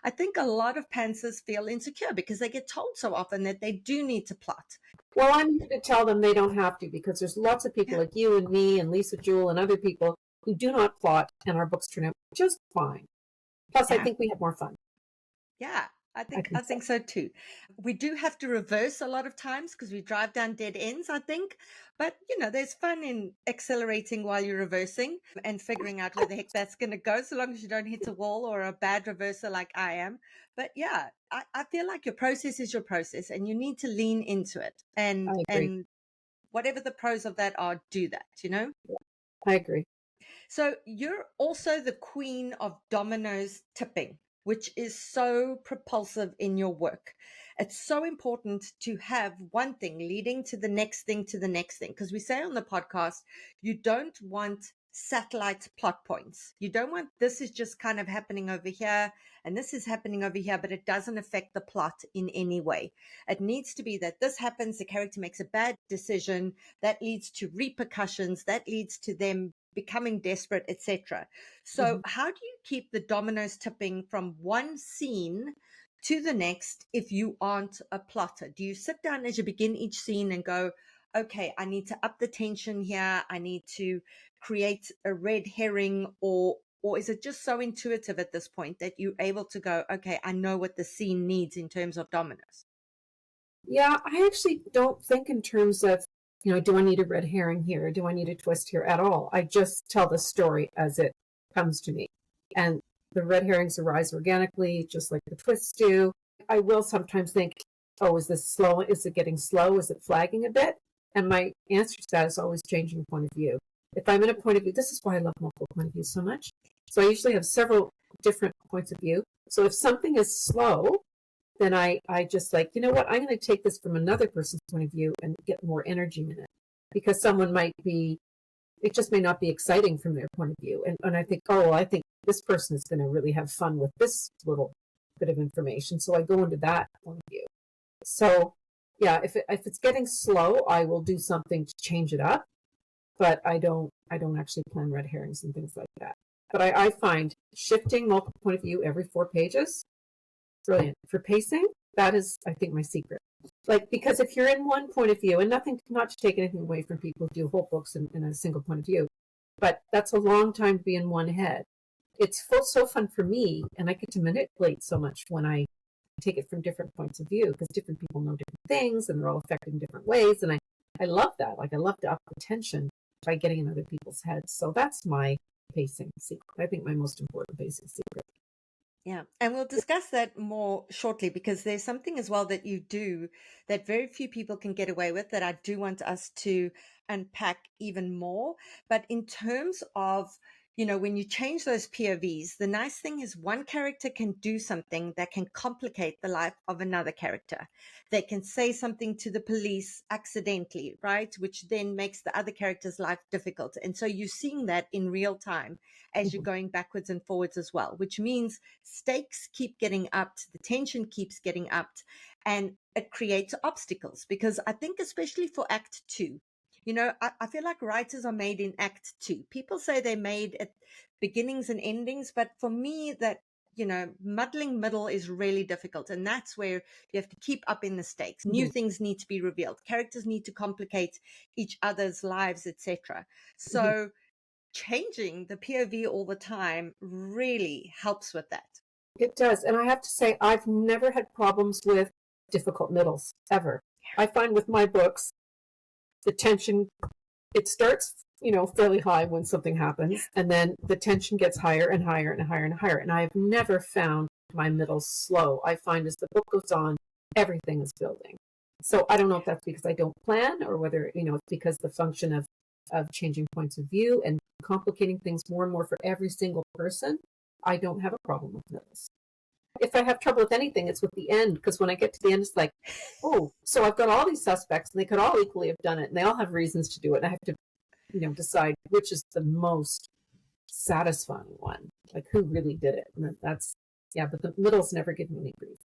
I think a lot of pantsers feel insecure because they get told so often that they do need to plot. Well, I'm here to tell them they don't have to, because there's lots of people like you and me and Lisa Jewell and other people who do not plot, and our books turn out just fine. Plus, I think we have more fun. Yeah, I think so too. We do have to reverse a lot of times because we drive down dead ends, I think. But, there's fun in accelerating while you're reversing and figuring out where the heck that's going to go, so long as you don't hit a wall or a bad reverser like I am. But yeah, I feel like your process is your process and you need to lean into it. And whatever the pros of that are, do that, I agree. So you're also the queen of dominoes tipping, which is so propulsive in your work. It's so important to have one thing leading to the next thing to the next thing. Because we say on the podcast, you don't want satellite plot points. You don't want this is just kind of happening over here and this is happening over here, but it doesn't affect the plot in any way. It needs to be that this happens, the character makes a bad decision, that leads to repercussions, that leads to them becoming desperate, etc. So how do you keep the dominoes tipping from one scene to the next if you aren't a plotter? Do you sit down as you begin each scene and go, okay, I need to up the tension here, I need to create a red herring, or is it just so intuitive at this point that you're able to go, okay, I know what the scene needs in terms of dominoes? Yeah, I actually don't think in terms of, do I need a red herring here? Do I need a twist here at all? I just tell the story as it comes to me. And the red herrings arise organically, just like the twists do. I will sometimes think, oh, is this slow? Is it getting slow? Is it flagging a bit? And my answer to that is always changing point of view. If I'm in a point of view, this is why I love multiple point of views so much. So I usually have several different points of view. So if something is slow, then I just like, you know what, I'm going to take this from another person's point of view and get more energy in it. Because someone might be, it just may not be exciting from their point of view. And I think, oh, well, I think this person is going to really have fun with this little bit of information. So I go into that point of view. So yeah, if it's getting slow, I will do something to change it up. But I don't actually plan red herrings and things like that. But I find shifting multiple point of view every 4 pages, brilliant. For pacing, that is, I think, my secret. Like, because if you're in one point of view, and not to take anything away from people who do whole books in a single point of view, but that's a long time to be in one head. It's so fun for me, and I get to manipulate so much when I take it from different points of view, because different people know different things, and they're all affected in different ways, and I love that. Like, I love to up the tension by getting in other people's heads. So that's my pacing secret. I think my most important pacing secret. Yeah, and we'll discuss that more shortly, because there's something as well that you do that very few people can get away with that I do want us to unpack even more. But in terms of, when you change those POVs, the nice thing is one character can do something that can complicate the life of another character. They can say something to the police accidentally, right? Which then makes the other character's life difficult. And so you're seeing that in real time as you're going backwards and forwards as well, which means stakes keep getting upped, the tension keeps getting upped, and it creates obstacles. Because I think especially for Act 2, I feel like writers are made in Act 2. People say they're made at beginnings and endings, but for me, that, muddling middle is really difficult. And that's where you have to keep up in the stakes. New things need to be revealed. Characters need to complicate each other's lives, etc. So changing the POV all the time really helps with that. It does. And I have to say, I've never had problems with difficult middles, ever. I find with my books, the tension, it starts, fairly high when something happens, and then the tension gets higher and higher and higher and higher. And I have never found my middle slow. I find as the book goes on, everything is building. So I don't know if that's because I don't plan, or whether, it's because the function of changing points of view and complicating things more and more for every single person. I don't have a problem with middles. if I have trouble with anything, it's with the end, because when I get to the end, it's like, oh, so I've got all these suspects, and they could all equally have done it, and they all have reasons to do it, and I have to, decide which is the most satisfying one, like who really did it, and that's yeah. But the middles never give me any grief.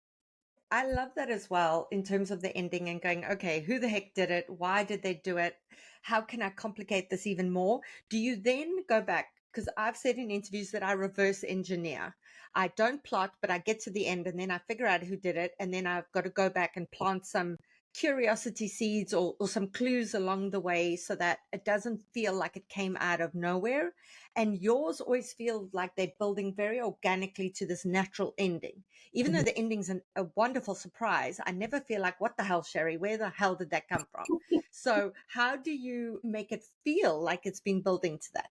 I love that as well in terms of the ending and going, okay, who the heck did it? Why did they do it? How can I complicate this even more? Do you then go back? Because I've said in interviews that I reverse engineer. I don't plot, but I get to the end and then I figure out who did it. And then I've got to go back and plant some curiosity seeds or some clues along the way so that it doesn't feel like it came out of nowhere. And yours always feel like they're building very organically to this natural ending. Even though the ending's a wonderful surprise, I never feel like, what the hell, Shari? Where the hell did that come from? So how do you make it feel like it's been building to that?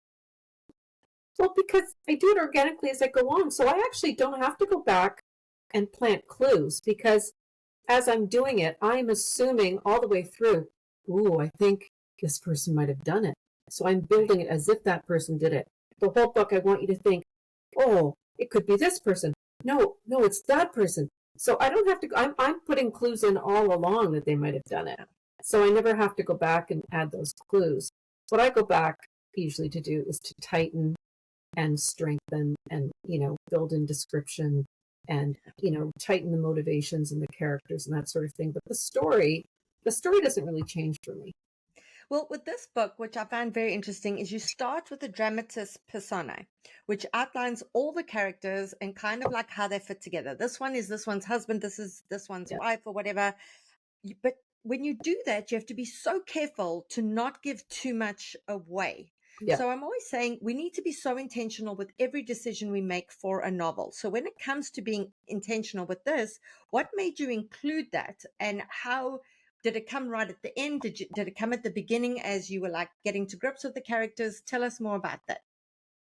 Well, because I do it organically as I go on. So I actually don't have to go back and plant clues, because as I'm doing it, I'm assuming all the way through, ooh, I think this person might have done it. So I'm building it as if that person did it. The whole book, I want you to think, oh, it could be this person. No, it's that person. So I don't have to, I'm putting clues in all along that they might have done it. So I never have to go back and add those clues. What I go back usually to do is to tighten and strengthen and, build in description and, tighten the motivations and the characters and that sort of thing. But the story doesn't really change for me. Well, with this book, which I found very interesting, is you start with the dramatis personae, which outlines all the characters and kind of like how they fit together. This one is this one's husband, this is this one's wife or whatever. But when you do that, you have to be so careful to not give too much away. Yeah. So I'm always saying we need to be so intentional with every decision we make for a novel. So when it comes to being intentional with this, what made you include that, and how did it come right at the end? Did it come at the beginning as you were like getting to grips with the characters? Tell us more about that.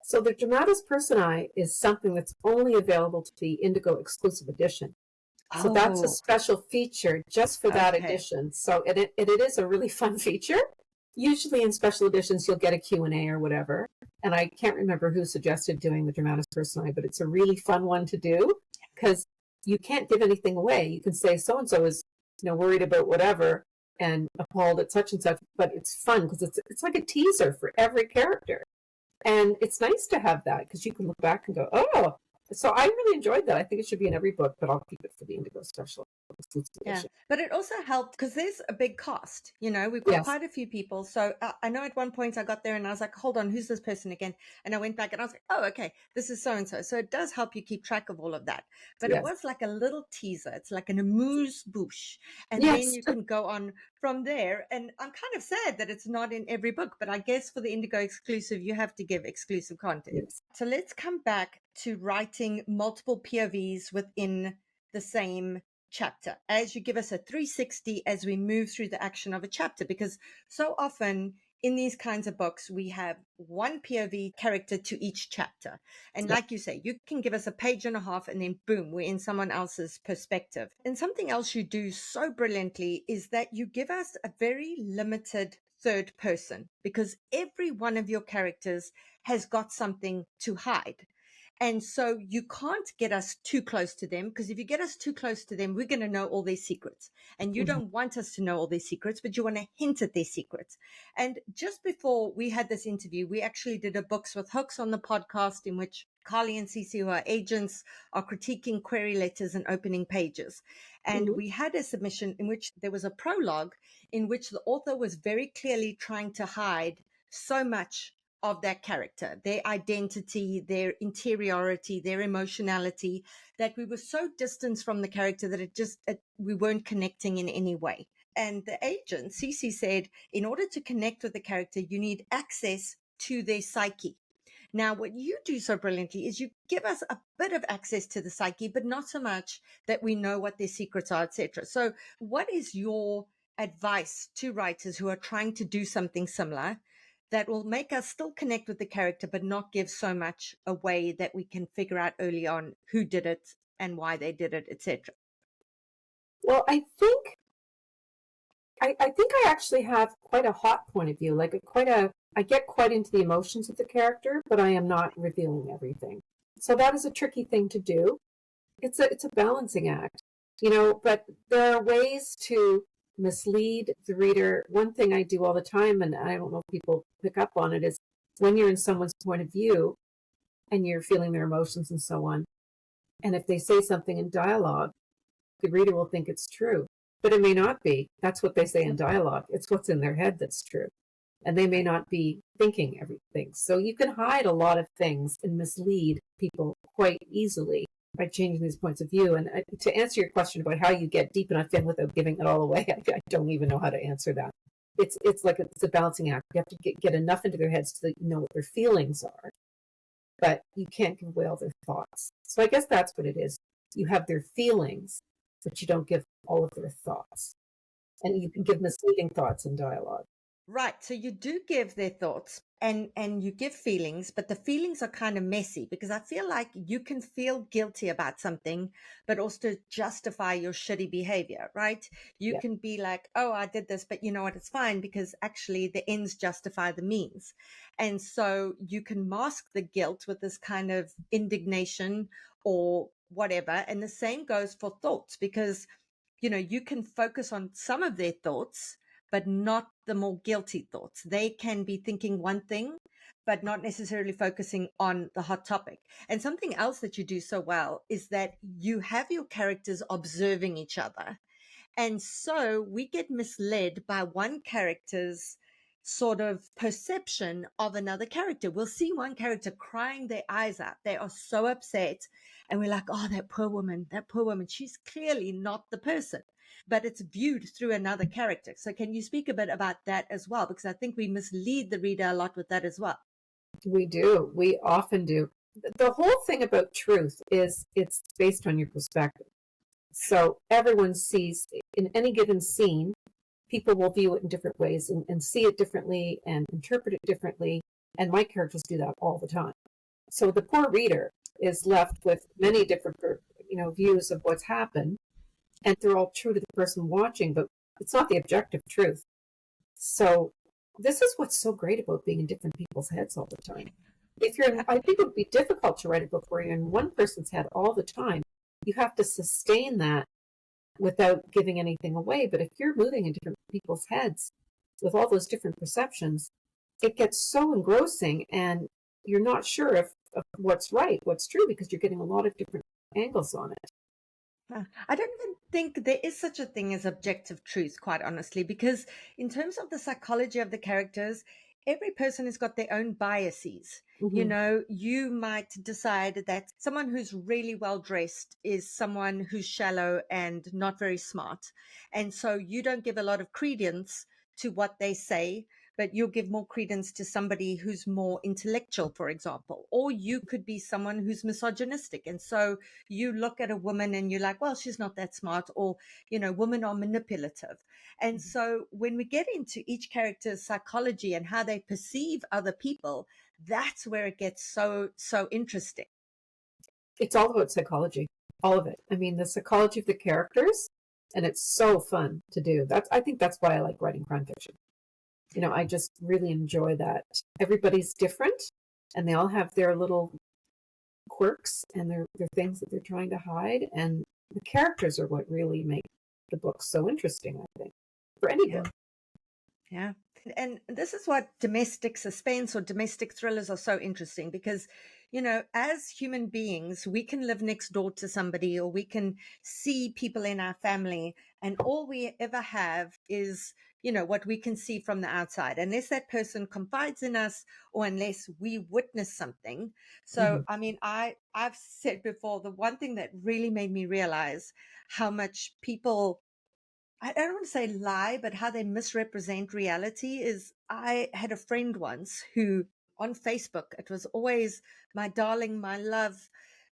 So the dramatis personae is something that's only available to the Indigo exclusive edition. So that's a special feature just for that edition. So it is a really fun feature. Usually in special editions, you'll get a Q&A or whatever. And I can't remember who suggested doing the dramatis personae, but it's a really fun one to do because you can't give anything away. You can say so-and-so is worried about whatever and appalled at such and such, but it's fun because it's like a teaser for every character. And it's nice to have that because you can look back and go, oh, so I really enjoyed that. I think it should be in every book, but I'll keep it for the Indigo special. Yeah, but it also helped because there's a big cast. We've got quite a few people. So I know at one point I got there and I was like, hold on, who's this person again? And I went back and I was like, oh, okay, this is so-and-so. So it does help you keep track of all of that. But it was like a little teaser. It's like an amuse-bouche. And then you can go on from there. And I'm kind of sad that it's not in every book, but I guess for the Indigo exclusive, you have to give exclusive content. Yes. So let's come back to writing multiple POVs within the same chapter, as you give us a 360 as we move through the action of a chapter, because so often in these kinds of books we have one POV character to each chapter, and like you say, you can give us a page and a half and then boom, we're in someone else's perspective. And something else you do so brilliantly is that you give us a very limited third person, because every one of your characters has got something to hide. And so you can't get us too close to them, because if you get us too close to them, we're going to know all their secrets. And you don't want us to know all their secrets, but you want to hint at their secrets. And just before we had this interview, we actually did a Books with Hooks on the podcast in which Carly and Cece, who are agents, are critiquing query letters and opening pages. And we had a submission in which there was a prologue in which the author was very clearly trying to hide so much of that character, their identity, their interiority, their emotionality, that we were so distanced from the character that we weren't connecting in any way. And the agent, Cece, said, in order to connect with the character, you need access to their psyche. Now, what you do so brilliantly is you give us a bit of access to the psyche, but not so much that we know what their secrets are, etc. So what is your advice to writers who are trying to do something similar that will make us still connect with the character, but not give so much away that we can figure out early on who did it and why they did it, etc.? Well, I think I actually have quite a hot point of view, like I get quite into the emotions of the character, but I am not revealing everything. So that is a tricky thing to do. it's a balancing act, but there are ways to mislead the reader. One thing I do all the time, and I don't know if people pick up on it, is when you're in someone's point of view and you're feeling their emotions and so on, and if they say something in dialogue, the reader will think it's true, but it may not be. That's what they say in dialogue. It's what's in their head that's true. And they may not be thinking everything. So you can hide a lot of things and mislead people quite easily by changing these points of view. And to answer your question about how you get deep enough in without giving it all away, I don't even know how to answer that. It's like it's a balancing act. You have to get enough into their heads to know what their feelings are, but you can't give away all their thoughts. So I guess that's what it is. You have their feelings, but you don't give all of their thoughts. And you can give misleading thoughts in dialogue. Right. So you do give their thoughts and you give feelings, but the feelings are kind of messy because I feel like you can feel guilty about something, but also justify your shitty behavior, right? You can be like, oh, I did this, but you know what? It's fine because actually the ends justify the means. And so you can mask the guilt with this kind of indignation or whatever. And the same goes for thoughts because, you can focus on some of their thoughts but not the more guilty thoughts. They can be thinking one thing, but not necessarily focusing on the hot topic. And something else that you do so well is that you have your characters observing each other. And so we get misled by one character's sort of perception of another character. We'll see one character crying their eyes out. They are so upset. And we're like, oh, that poor woman, she's clearly not the person. But it's viewed through another character. So can you speak a bit about that as well? Because I think we mislead the reader a lot with that as well. We do. We often do. The whole thing about truth is it's based on your perspective. So everyone sees in any given scene, people will view it in different ways and see it differently and interpret it differently. And my characters do that all the time. So the poor reader is left with many different, views of what's happened, and they're all true to the person watching, but it's not the objective truth. So this is what's so great about being in different people's heads all the time. I think it would be difficult to write a book where you're in one person's head all the time. You have to sustain that without giving anything away. But if you're moving in different people's heads with all those different perceptions, it gets so engrossing and you're not sure of what's right, what's true, because you're getting a lot of different angles on it. I don't even think there is such a thing as objective truth, quite honestly, because in terms of the psychology of the characters, every person has got their own biases. Mm-hmm. You might decide that someone who's really well dressed is someone who's shallow and not very smart. And so you don't give a lot of credence to what they say, but you'll give more credence to somebody who's more intellectual, for example. Or you could be someone who's misogynistic. And so you look at a woman and you're like, well, she's not that smart, or, women are manipulative. And so when we get into each character's psychology and how they perceive other people, that's where it gets so interesting. It's all about psychology, all of it. I mean, the psychology of the characters, and it's so fun to do. I think that's why I like writing crime fiction. I just really enjoy that. Everybody's different, and they all have their little quirks and their things that they're trying to hide, and the characters are what really make the book so interesting, I think, for any book. Yeah. And this is what domestic suspense or domestic thrillers are so interesting because, as human beings, we can live next door to somebody or we can see people in our family, and all we ever have is, what we can see from the outside, unless that person confides in us or unless we witness something. So, I mean, I've said before, the one thing that really made me realize how much people, I don't want to say lie, but how they misrepresent reality is I had a friend once who on Facebook, it was always my darling, my love,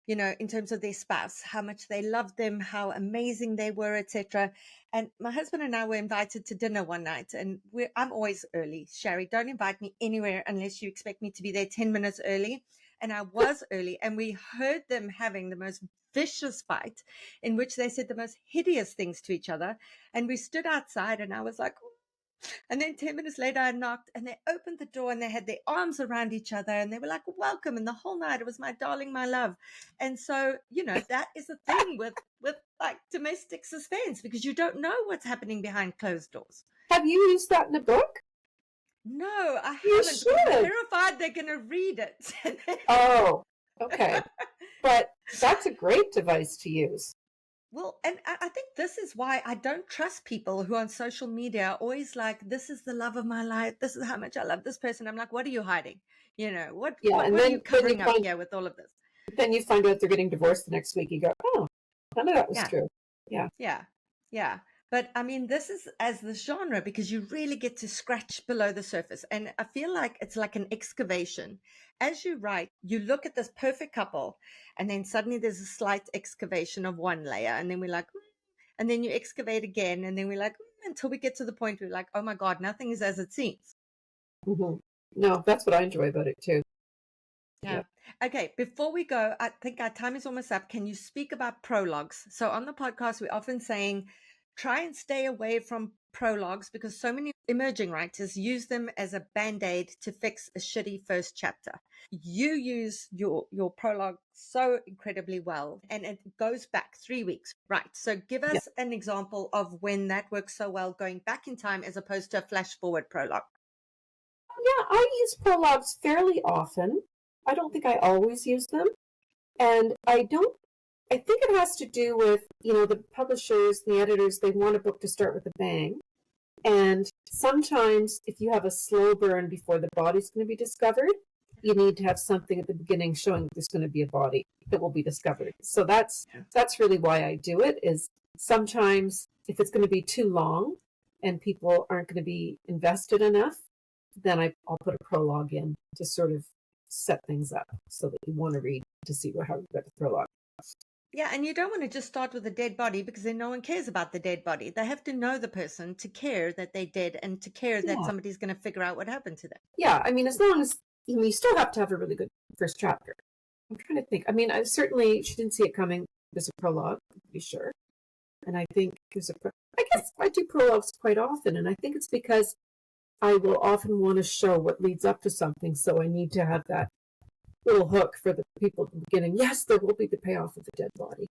in terms of their spouse, how much they loved them, how amazing they were, etc. And my husband and I were invited to dinner one night, and I'm always early. Shari, don't invite me anywhere unless you expect me to be there 10 minutes early. And I was early, and we heard them having the most vicious fight in which they said the most hideous things to each other. And we stood outside, and I was like, And then 10 minutes later, I knocked and they opened the door and they had their arms around each other and they were like, welcome. And the whole night it was my darling, my love. And so, that is the thing with like domestic suspense, because you don't know what's happening behind closed doors. Have you used that in a book? No, I You haven't. Because I'm should. terrified they're going to read it. Oh, okay. But that's a great device to use. Well, and I think this is why I don't trust people who on social media are always like, this is the love of my life. This is how much I love this person. I'm like, what are you hiding? What And are you then covering up here with all of this? Then you find out they're getting divorced the next week. You go, oh, none of that was Yeah. true. Yeah. Yeah. But I mean, this is as the genre, because you really get to scratch below the surface. And I feel like it's like an excavation. As you write, you look at this perfect couple, and then suddenly there's a slight excavation of one layer. And then we're like, and then you excavate again. And then we're like, until we get to the point where we're like, oh my God, nothing is as it seems. Mm-hmm. No, that's what I enjoy about it too. Yeah. Okay. Before we go, I think our time is almost up. Can you speak about prologues? So on the podcast, we're often saying, try and stay away from prologues because so many emerging writers use them as a band-aid to fix a shitty first chapter. You use your prologue so incredibly well, and it goes back 3 weeks. Right. So give us an example of when that works so well going back in time as opposed to a flash forward prologue. Yeah, I use prologues fairly often. I don't think I always use them. And I think it has to do with, the publishers, the editors, they want a book to start with a bang. And sometimes if you have a slow burn before the body's going to be discovered, you need to have something at the beginning showing there's going to be a body that will be discovered. So that's really why I do it, is sometimes if it's going to be too long and people aren't going to be invested enough, then I'll put a prologue in to sort of set things up so that you want to read to see how you got the prologue. Yeah, and you don't want to just start with a dead body because then no one cares about the dead body. They have to know the person to care that they're dead and to care that somebody's going to figure out what happened to them. Yeah, I mean, as long as you still have to have a really good first chapter. I'm trying to think. I mean, she didn't see it coming. There's a prologue, I'm pretty sure. And I think I guess I do prologues quite often, and I think it's because I will often want to show what leads up to something, so I need to have that little hook for the people at the beginning. Yes, there will be the payoff of the dead body.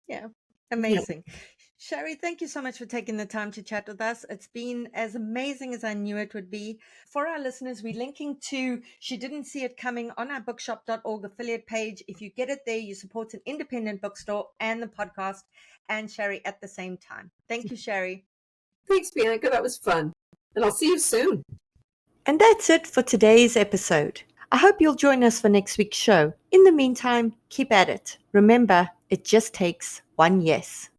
Yeah, amazing. Yeah. Shari, thank you so much for taking the time to chat with us. It's been as amazing as I knew it would be. For our listeners, we're linking to She Didn't See It Coming on our bookshop.org affiliate page. If you get it there, you support an independent bookstore and the podcast and Shari at the same time. Thank you, Shari. Thanks, Bianca. That was fun. And I'll see you soon. And that's it for today's episode. I hope you'll join us for next week's show. In the meantime, keep at it. Remember, it just takes one yes.